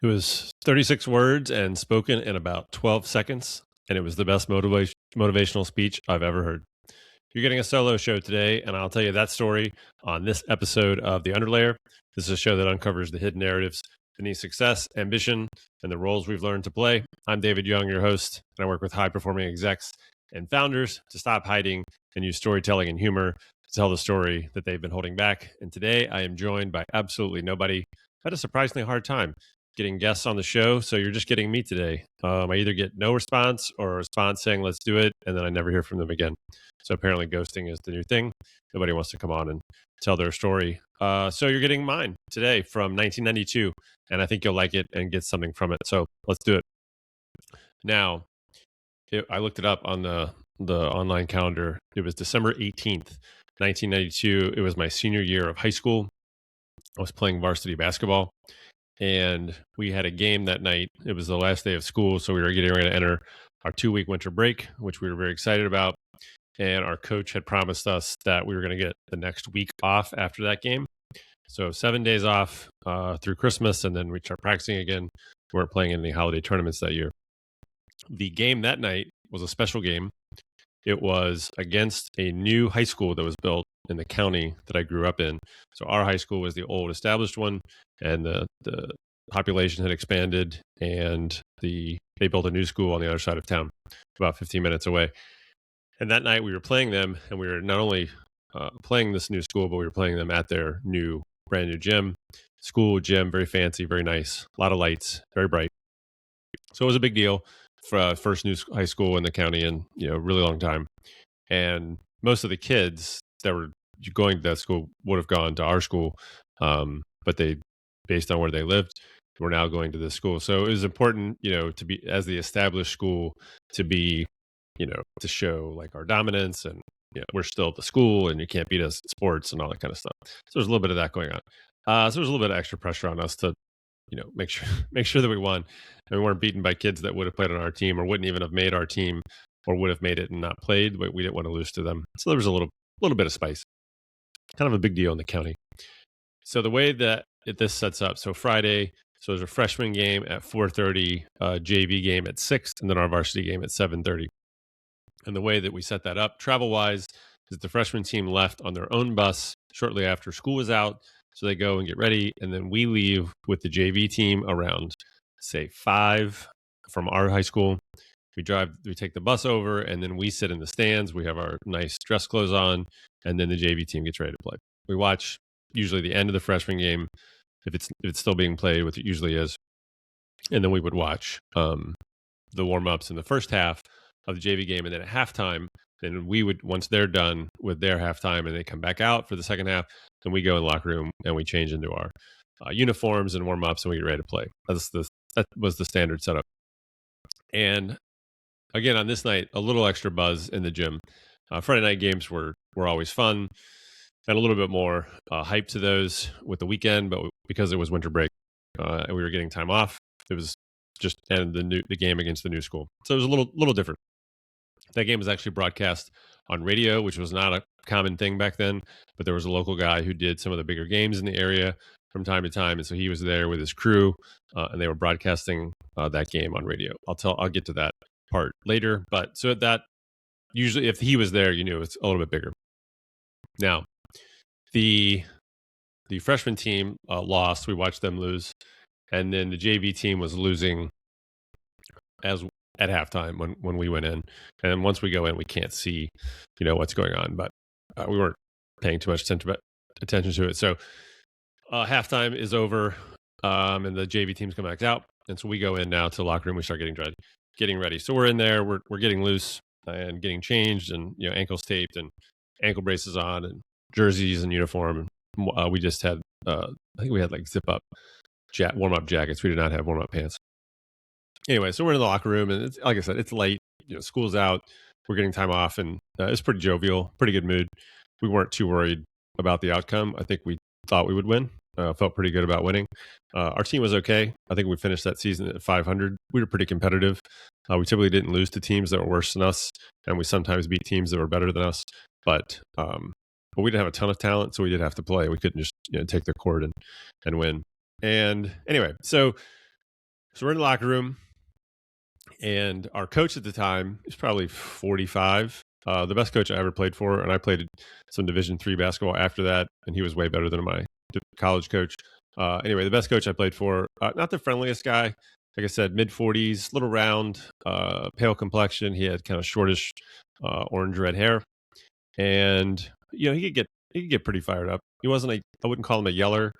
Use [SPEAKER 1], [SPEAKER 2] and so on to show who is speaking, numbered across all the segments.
[SPEAKER 1] It was 36 words and spoken in about 12 seconds, and it was the best motivational speech I've ever heard. You're getting a solo show today, and I'll tell you that story on this episode of The Underlayer. This is a show that uncovers the hidden narratives beneath success, ambition, and the roles we've learned to play. I'm David Young, your host, and I work with high-performing execs and founders to stop hiding and use storytelling and humor to tell the story that they've been holding back. And today I am joined by absolutely nobody. I had a surprisingly hard time getting guests on the show, so you're just getting me today. I either get no response or a response saying let's do it, and then I never hear from them again. So apparently ghosting is the new thing. Nobody wants to come on and tell their story. So you're getting mine today from 1992, and I think you'll like it and get something from it. So let's do it. Now, I looked it up on the online calendar. It was December 18th, 1992. It was my senior year of high school. I was playing varsity basketball, and we had a game that night. It was the last day of school, so we were getting ready to enter our 2-week winter break, which we were very excited about. And our coach had promised us that we were going to get the next week off after that game. So 7 days off through Christmas, and then we start practicing again. We weren't playing any holiday tournaments that year. The game that night was a special game. It was against a new high school that was built in the county that I grew up in. So our high school was the old established one, and the population had expanded, and they built a new school on the other side of town, about 15 minutes away. And that night we were playing them, and we were not only playing this new school, but we were playing them at their brand new gym. School gym, very fancy, very nice, a lot of lights, very bright. So it was a big deal for first new high school in the county in a really long time. And most of the kids that were going to that school would have gone to our school, but they, based on where they lived, were now going to this school. So it was important, to be, as the established school, to be, to show like our dominance, and we're still at the school, and you can't beat us at sports and all that kind of stuff. So there's a little bit of that going on. So there's a little bit of extra pressure on us to make sure that we won, and we weren't beaten by kids that would have played on our team or wouldn't even have made our team, or would have made it and not played, but we didn't want to lose to them. So there was a little bit of spice, kind of a big deal in the county. So the way that this sets up, so Friday, so there's a freshman game at 4:30, JV game at 6, and then our varsity game at 7:30. And the way that we set that up travel-wise is the freshman team left on their own bus shortly after school was out. So they go and get ready, and then we leave with the JV team around, say, 5 from our high school. We take the bus over, and then we sit in the stands. We have our nice dress clothes on, and then the JV team gets ready to play. We watch usually the end of the freshman game, if it's still being played, which it usually is, and then we would watch the warm-ups in the first half of the JV game, and then at halftime, then we would, once they're done with their halftime and they come back out for the second half, then we go in the locker room and we change into our uniforms and warm-ups, and we get ready to play. That was the standard setup. And again, on this night, a little extra buzz in the gym. Friday night games were always fun, and a little bit more hype to those with the weekend, but because it was winter break and we were getting time off, it was just and the game against the new school. So it was a little different. That game was actually broadcast on radio, which was not a common thing back then, but there was a local guy who did some of the bigger games in the area from time to time, and so he was there with his crew, and they were broadcasting that game on radio. I'll get to that part later, but so that usually if he was there, it's a little bit bigger. Now, the freshman team lost. We watched them lose, and then the JV team was losing at halftime when we went in. And then once we go in, we can't see, what's going on, but we weren't paying too much attention to it. So halftime is over, and the JV teams come back out. And so we go in now to the locker room. We start getting ready. So we're in there, we're getting loose and getting changed, and, ankles taped and ankle braces on and jerseys and uniform. We just had, I think we had like zip up warm-up jackets. We did not have warm-up pants. Anyway, so we're in the locker room, and like I said, it's late. School's out. We're getting time off, and it's pretty jovial, pretty good mood. We weren't too worried about the outcome. I think we thought we would win. Felt pretty good about winning. Our team was okay. I think we finished that season at 500. We were pretty competitive. We typically didn't lose to teams that were worse than us, and we sometimes beat teams that were better than us. But we didn't have a ton of talent, so we did have to play. We couldn't just take the court and win. And anyway, so So we're in the locker room, and our coach at the time is probably 45. The best coach I ever played for, and I played some Division III basketball after that, and he was way better than my college coach. Anyway, the best coach I played for, not the friendliest guy. Like I said, mid 40s, little round, pale complexion. He had kind of shortish orange red hair, and he could get pretty fired up. He wasn't I wouldn't call him a yeller,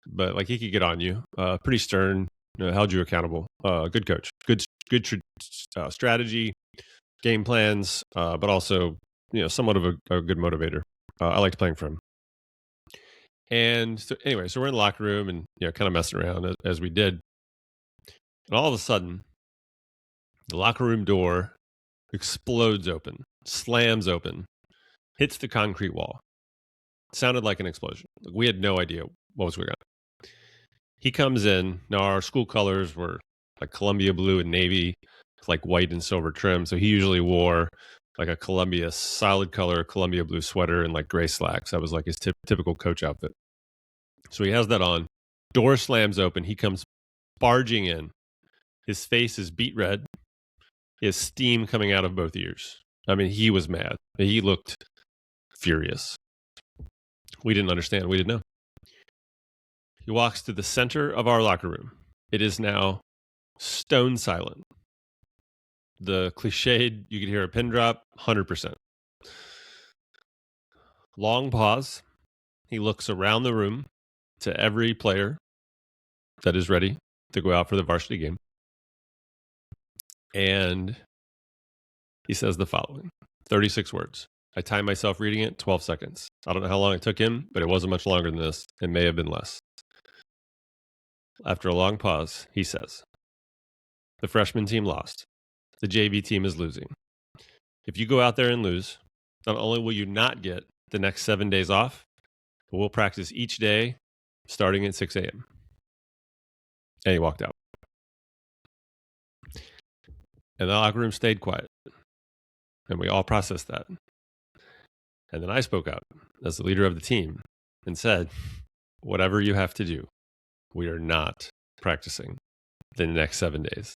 [SPEAKER 1] but like he could get on you. Pretty stern. Held you accountable. Good coach. Good strategy, game plans, but also somewhat of a good motivator. I liked playing for him. And so anyway, so we're in the locker room and kind of messing around as we did, and all of a sudden, the locker room door explodes open, slams open, hits the concrete wall. It sounded like an explosion. We had no idea what was going on. He comes in. Now our school colors were like Columbia blue and navy, like white and silver trim. So he usually wore like a Columbia solid color Columbia blue sweater and like gray slacks. That was like his typical coach outfit. So he has that on. Door slams open. He comes barging in. His face is beet red. He has steam coming out of both ears. I mean, he was mad. He looked furious. We didn't understand. We didn't know. He walks to the center of our locker room. It is now stone silent. The cliched, you could hear a pin drop, 100%. Long pause. He looks around the room to every player that is ready to go out for the varsity game. And he says the following, 36 words. I time myself reading it, 12 seconds. I don't know how long it took him, but it wasn't much longer than this. It may have been less. After a long pause, he says, the freshman team lost. The JV team is losing. If you go out there and lose, not only will you not get the next 7 days off, but we'll practice each day starting at 6 a.m. And he walked out. And the locker room stayed quiet. And we all processed that. And then I spoke out as the leader of the team and said, whatever you have to do, we are not practicing the next 7 days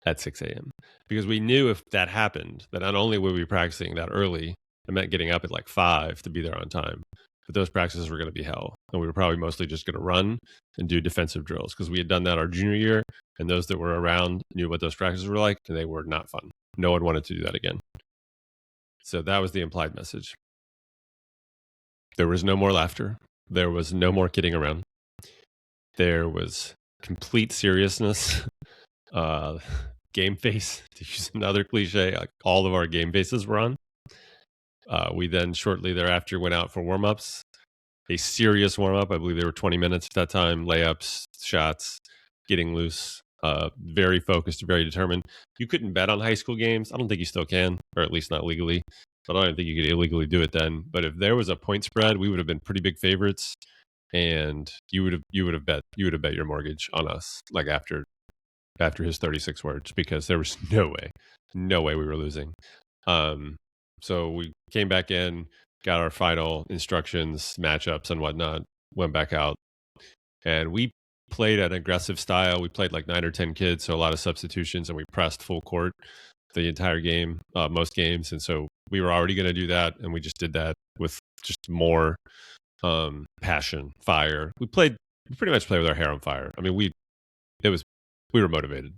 [SPEAKER 1] at 6 a.m. Because we knew if that happened, that not only would we be practicing that early, it meant getting up at like 5 to be there on time, but those practices were going to be hell. And we were probably mostly just going to run and do defensive drills because we had done that our junior year. And those that were around knew what those practices were like, and they were not fun. No one wanted to do that again. So that was the implied message. There was no more laughter. There was no more kidding around. There was complete seriousness. Game face, to use another cliche, like all of our game faces were on. We then shortly thereafter went out for warm-ups, a serious warm-up. I believe they were 20 minutes at that time, layups, shots, getting loose, very focused, very determined. You couldn't bet on high school games. I don't think you still can, or at least not legally. But I don't think you could illegally do it then. But if there was a point spread, we would have been pretty big favorites, and you would have bet your mortgage on us, like after his 36 words, because there was no way we were losing. So we came back in, got our final instructions, matchups and whatnot, went back out, and we played an aggressive style. We played like 9 or 10 kids, so a lot of substitutions, and we pressed full court the entire game, most games. And so we were already going to do that, and we just did that with just more passion, fire. We pretty much played with our hair on fire. I mean, we were motivated,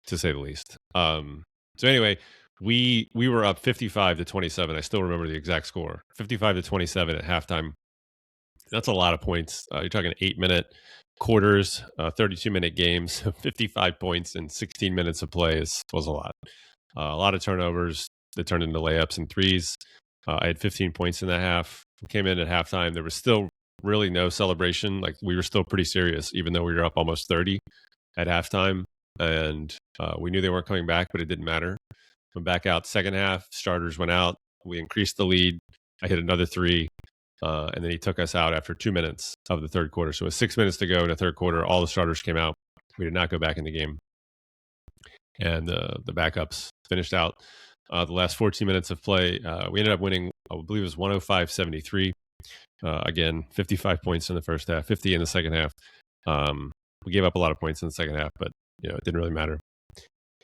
[SPEAKER 1] to say the least. So anyway, we were up 55-27. I still remember the exact score, 55-27 at halftime. That's a lot of points. You're talking 8-minute quarters, 32-minute games, 55 points in 16 minutes of play was a lot. A lot of turnovers that turned into layups and threes. I had 15 points in that half. We came in at halftime. There was still really no celebration. Like, we were still pretty serious, even though we were up almost 30 at halftime. And we knew they weren't coming back, but it didn't matter. Went back out second half. Starters went out. We increased the lead. I hit another three. And then he took us out after 2 minutes of the third quarter. So with 6 minutes to go in the third quarter, all the starters came out. We did not go back in the game. And the backups finished out the last 14 minutes of play. We ended up winning, I believe it was 105-73. Again, 55 points in the first half, 50 in the second half. We gave up a lot of points in the second half, but it didn't really matter.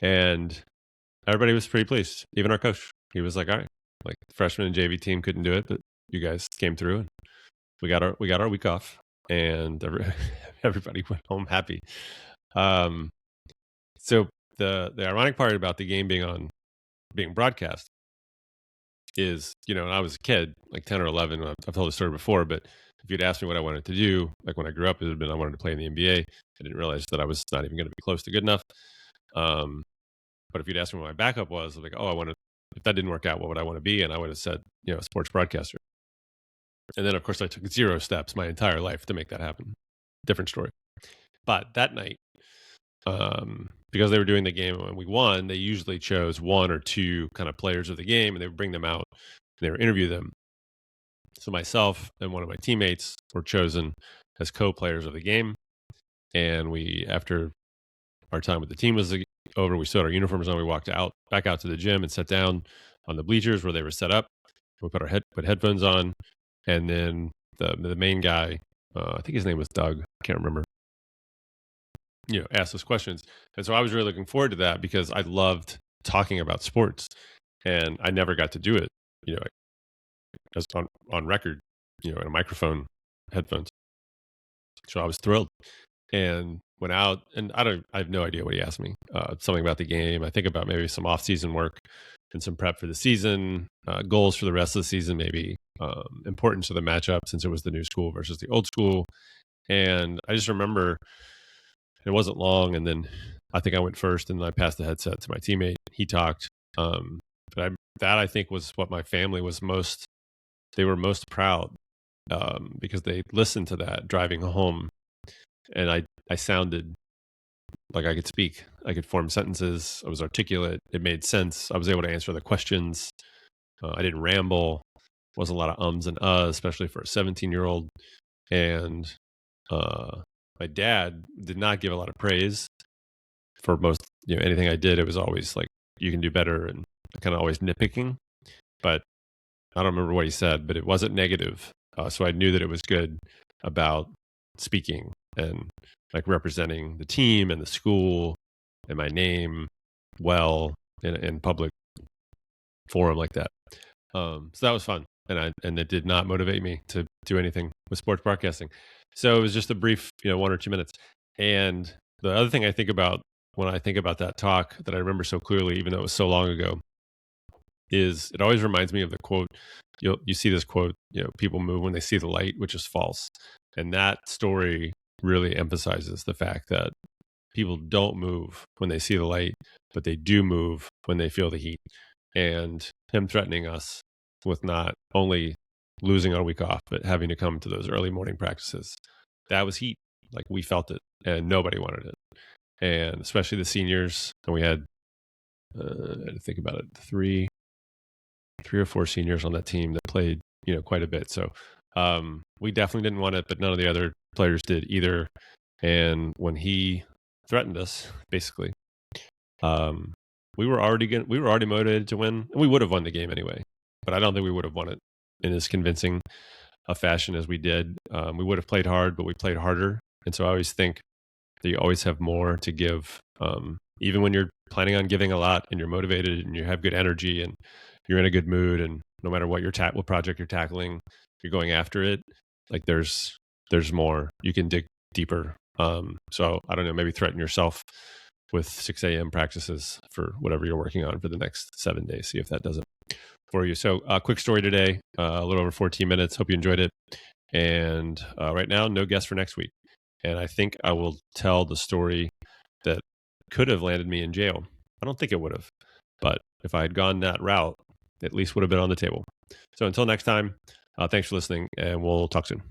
[SPEAKER 1] And everybody was pretty pleased. Even our coach, he was like, "All right, like the freshman and JV team couldn't do it, but you guys came through, and we got our week off, and everybody went home happy." Um, so the ironic part about the game being broadcast is, when I was a kid, like 10 or 11, I've told the story before, but if you'd asked me what I wanted to do, like when I grew up, it would have been I wanted to play in the NBA. I didn't realize that I was not even going to be close to good enough. Um, but if you'd asked me what my backup was, like, oh, I want to, if that didn't work out, what would I want to be? And I would have said, a sports broadcaster. And then, of course, I took 0 steps my entire life to make that happen. Different story. But that night, because they were doing the game and we won, they usually chose 1 or 2 kind of players of the game, and they would bring them out and they would interview them. So myself and one of my teammates were chosen as co-players of the game. And we, after our time with the team was over, we still had our uniforms on. We walked back out to the gym and sat down on the bleachers where they were set up. We put headphones on, and then the main guy, I think his name was Doug, I can't remember, asked us questions. And so I was really looking forward to that because I loved talking about sports, and I never got to do it, as on record, in a microphone, headphones. So I was thrilled and went out, and I have no idea what he asked me. Something about the game. I think about maybe some off-season work and some prep for the season, goals for the rest of the season, maybe importance of the matchup since it was the new school versus the old school. And I just remember it wasn't long, and then I think I went first, and I passed the headset to my teammate. He talked, but that I think was what my family was most. They were most proud because they listened to that driving home, and I sounded like I could speak. I could form sentences. I was articulate. It made sense. I was able to answer the questions. I didn't ramble. Wasn't a lot of ums and uhs, especially for a 17-year-old. And my dad did not give a lot of praise for most, anything I did. It was always like, you can do better, and kind of always nitpicking. But I don't remember what he said, but it wasn't negative. So I knew that it was good about speaking and like representing the team and the school and my name well in public forum like that. So that was fun. And it did not motivate me to do anything with sports broadcasting. So it was just a brief, 1 or 2 minutes. And the other thing I think about when I think about that talk that I remember so clearly, even though it was so long ago, is it always reminds me of the quote. You see this quote, people move when they see the light, which is false. And that story really emphasizes the fact that people don't move when they see the light, but they do move when they feel the heat. And him threatening us with not only losing our week off, but having to come to those early morning practices, that was heat. Like, we felt it, and nobody wanted it. And especially the seniors. And we had, I had to think about it, three or four seniors on that team that played, quite a bit. So we definitely didn't want it, but none of the other players did either. And when he threatened us, basically, we were already motivated to win. We would have won the game anyway, but I don't think we would have won it in as convincing a fashion as we did. We would have played hard, but we played harder. And so I always think that you always have more to give, even when you're planning on giving a lot and you're motivated and you have good energy and you're in a good mood, and no matter what what project you're tackling, you're going after it. Like, there's more. You can dig deeper. So I don't know, maybe threaten yourself with 6 a.m. practices for whatever you're working on for the next 7 days. See if that does it for you. So quick story today, a little over 14 minutes. Hope you enjoyed it. And right now, no guest for next week. And I think I will tell the story that could have landed me in jail. I don't think it would have, but if I had gone that route, at least would have been on the table. So until next time, thanks for listening, and we'll talk soon.